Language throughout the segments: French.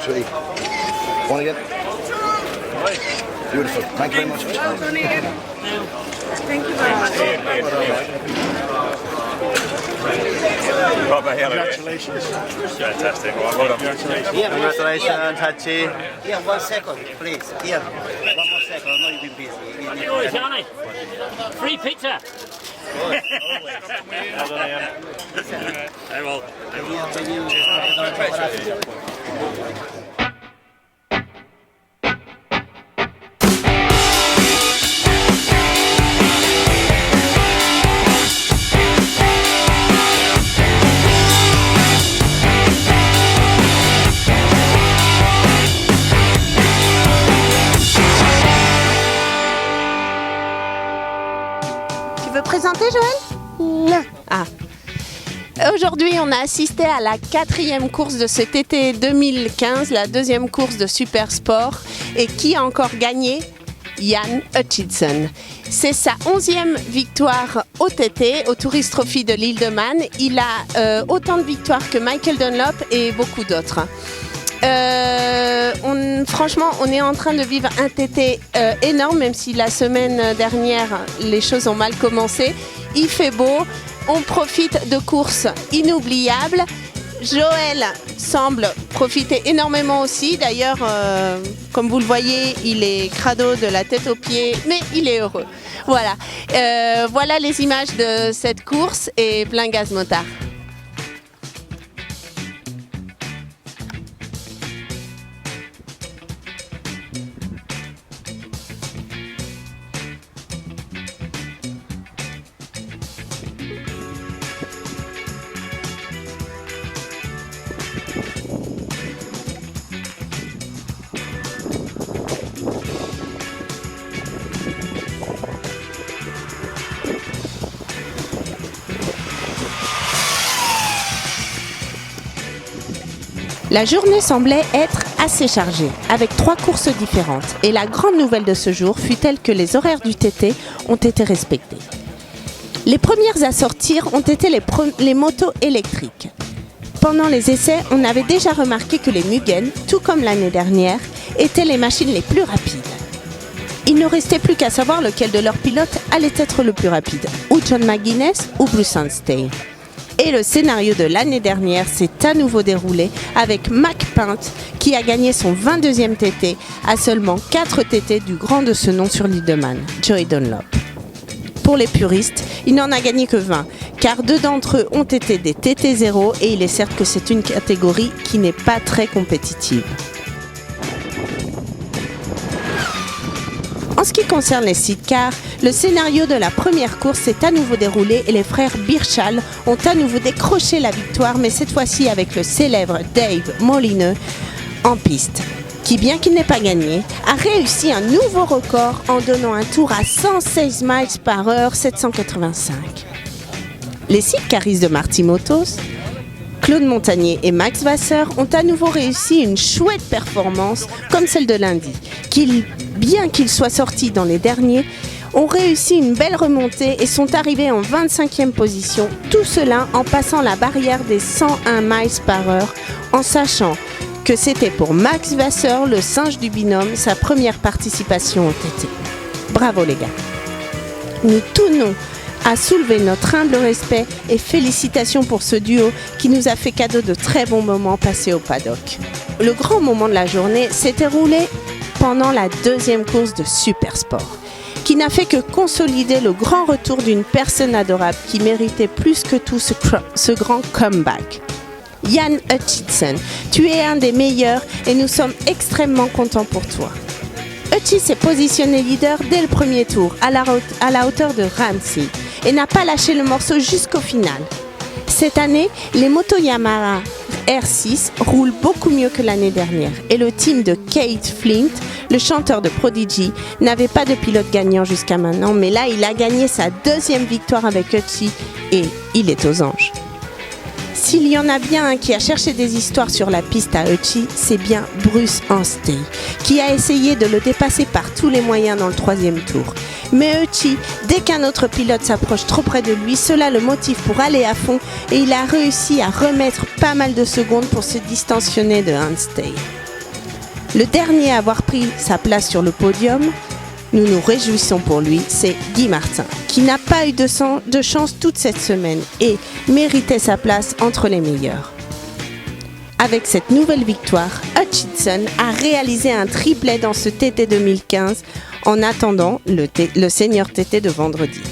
Sweet. One again. Beautiful. Thank you very much. Thank you very much. Congratulations. Fantastic. Well done. Congratulations, Hachi. Yeah, 1 second, please. Yeah, 1 more second. I know you've been busy. Oi, Johnny. Free pizza. I will. Tu veux présenter, Joël ? Non. Ah. Aujourd'hui, on a assisté à la 4e course de cet été 2015, la 2e course de Super Sport. Et qui a encore gagné ? Jan Hutchinson. C'est sa 11e victoire au TT, au Tourist Trophy de l'île de Man. Il a autant de victoires que Michael Dunlop et beaucoup d'autres. Franchement, on est en train de vivre un TT énorme, même si la semaine dernière, les choses ont mal commencé. Il fait beau, on profite de courses inoubliables. Joël semble profiter énormément aussi. D'ailleurs, comme vous le voyez, il est crado de la tête aux pieds, mais il est heureux. Voilà, voilà les images de cette course et plein gaz motard. La journée semblait être assez chargée, avec 3 courses différentes. Et la grande nouvelle de ce jour fut telle que les horaires du TT ont été respectés. Les premières à sortir ont été les motos électriques. Pendant les essais, on avait déjà remarqué que les Mugen, tout comme l'année dernière, étaient les machines les plus rapides. Il ne restait plus qu'à savoir lequel de leurs pilotes allait être le plus rapide, ou John McGuinness ou Bruce Anstey. Et le scénario de l'année dernière s'est à nouveau déroulé avec Mac Pint qui a gagné son 22e TT à seulement 4 TT du grand de ce nom sur l'île de Man, Joey Dunlop. Pour les puristes, il n'en a gagné que 20, car 2 d'entre eux ont été des TT0 et il est certes que c'est une catégorie qui n'est pas très compétitive. En ce qui concerne les sidecars, le scénario de la première course s'est à nouveau déroulé et les frères Birchall ont à nouveau décroché la victoire, mais cette fois-ci avec le célèbre Dave Molineux en piste, qui, bien qu'il n'ait pas gagné, a réussi un nouveau record en donnant un tour à 116 miles par heure, 785. Les sidecaristes de Marty Motos, Claude Montagnier et Max Vasseur ont à nouveau réussi une chouette performance comme celle de lundi, qui, bien qu'ils soient sortis dans les derniers, ont réussi une belle remontée et sont arrivés en 25e position, tout cela en passant la barrière des 101 miles par heure, en sachant que c'était pour Max Vasseur, le singe du binôme, sa première participation au TT. Bravo les gars. Nous tenons à soulever notre humble respect et félicitations pour ce duo qui nous a fait cadeau de très bons moments passés au paddock. Le grand moment de la journée s'est déroulé pendant la 2e course de Super Sport, qui n'a fait que consolider le grand retour d'une personne adorable qui méritait plus que tout ce grand comeback. Jan Hutchinson, tu es un des meilleurs et nous sommes extrêmement contents pour toi. Hutchie s'est positionné leader dès le premier tour, à la hauteur de Ramsey, et n'a pas lâché le morceau jusqu'au final. Cette année, les motos Yamaha R6 roulent beaucoup mieux que l'année dernière, et le team de Keith Flint, le chanteur de Prodigy, n'avait pas de pilote gagnant jusqu'à maintenant, mais là, il a gagné sa 2e victoire avec Hutchie, et il est aux anges. S'il y en a bien un qui a cherché des histoires sur la piste à Hutchie, c'est bien Bruce Anstey, qui a essayé de le dépasser par tous les moyens dans le 3e tour. Mais Hutchie, dès qu'un autre pilote s'approche trop près de lui, cela le motive pour aller à fond et il a réussi à remettre pas mal de secondes pour se distancionner de Anstey. Le dernier à avoir pris sa place sur le podium, nous nous réjouissons pour lui, c'est Guy Martin, qui n'a pas eu de chance toute cette semaine et méritait sa place entre les meilleurs. Avec cette nouvelle victoire, Hutchinson a réalisé un triplet dans ce TT 2015 en attendant le senior TT de vendredi.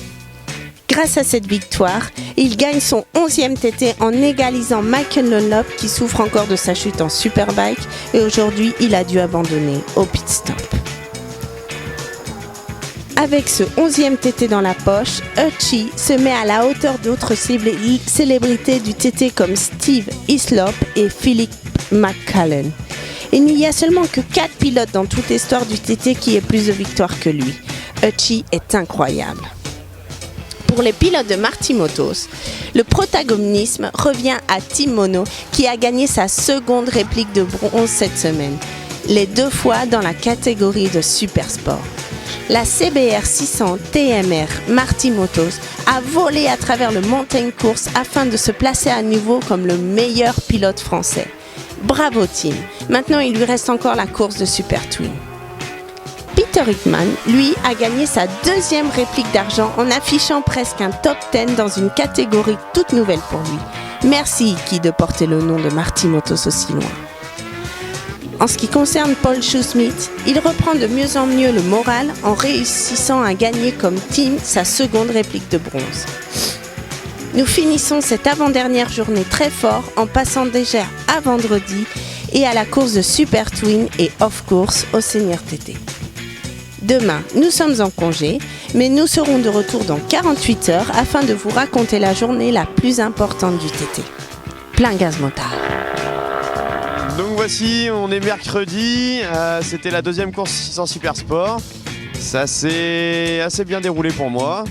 Grâce à cette victoire, il gagne son 11e TT en égalisant Michael Dunlop qui souffre encore de sa chute en Superbike et aujourd'hui il a dû abandonner au pit stop. Avec ce 11e TT dans la poche, Hutchie se met à la hauteur d'autres célébrités du TT comme Steve Hislop et Philip McCallan. Il n'y a seulement que 4 pilotes dans toute l'histoire du TT qui aient plus de victoires que lui. Hutchie est incroyable. Pour les pilotes de Marty Motos, le protagonisme revient à Tim Mono qui a gagné sa seconde réplique de bronze cette semaine, les 2 fois dans la catégorie de Supersport. La CBR 600 TMR Marty Motos a volé à travers le Mountain Course afin de se placer à nouveau comme le meilleur pilote français. Bravo Tim, maintenant il lui reste encore la course de Super Twin. Peter Hickman, lui, a gagné sa 2e réplique d'argent en affichant presque un top 10 dans une catégorie toute nouvelle pour lui. Merci Hickey de porter le nom de Marty Motos aussi loin. En ce qui concerne Paul Shoesmith, il reprend de mieux en mieux le moral en réussissant à gagner comme team sa seconde réplique de bronze. Nous finissons cette avant-dernière journée très fort en passant déjà à vendredi et à la course de Super Twin et off-course au Senior TT. Demain, nous sommes en congé, mais nous serons de retour dans 48 heures afin de vous raconter la journée la plus importante du TT. Plein gaz motard. Donc voici, on est mercredi, c'était la 2e course 600 Supersport. Ça s'est assez bien déroulé pour moi.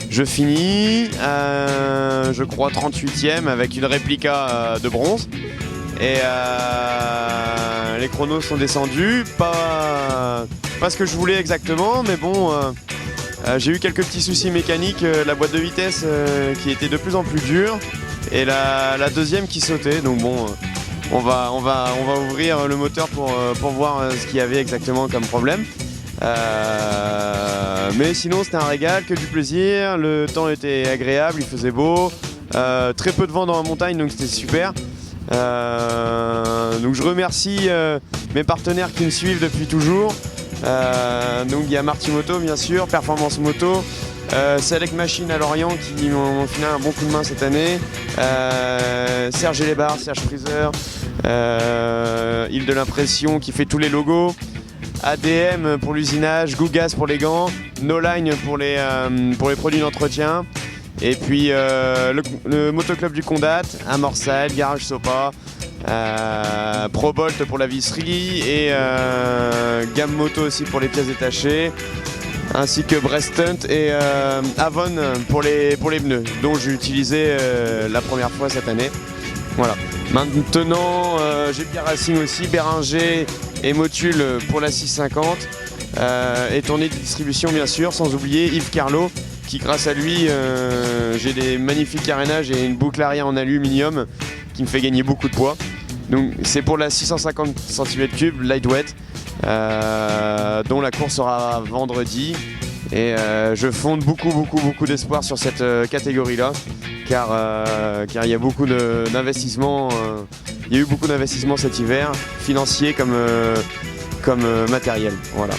Je finis, je crois 38e avec une réplica de bronze. Et les chronos sont descendus, pas ce que je voulais exactement, mais bon, j'ai eu quelques petits soucis mécaniques, la boîte de vitesse qui était de plus en plus dure et la 2e qui sautait, donc bon, on va ouvrir le moteur pour voir ce qu'il y avait exactement comme problème. Mais sinon c'était un régal, que du plaisir, le temps était agréable, il faisait beau, très peu de vent dans la montagne donc c'était super. Donc je remercie mes partenaires qui me suivent depuis toujours. Donc il y a Marty Moto bien sûr, Performance Moto, Select Machine à Lorient qui m'ont filé un bon coup de main cette année, Serge Lébar, Serge Freezer, Île de l'Impression qui fait tous les logos, ADM pour l'usinage, Gougas pour les gants, No Line pour les produits d'entretien. Et puis le motoclub du Condat, Amorsal, Garage Sopa, ProBolt pour la visserie et Gamme Moto aussi pour les pièces détachées, ainsi que Brestunt et Avon pour les pneus, dont j'ai utilisé la première fois cette année. Voilà. Maintenant j'ai Pierre Racing aussi, Béringer et Motul pour la 650 et tournée de distribution bien sûr, sans oublier Yves Carlo qui grâce à lui j'ai des magnifiques carénages et une boucle arrière en aluminium qui me fait gagner beaucoup de poids. Donc c'est pour la 650 cm3 lightweight dont la course sera vendredi et je fonde beaucoup d'espoir sur cette catégorie là car il y a beaucoup d'investissements, il y a eu beaucoup d'investissements cet hiver, financiers comme matériel. Voilà.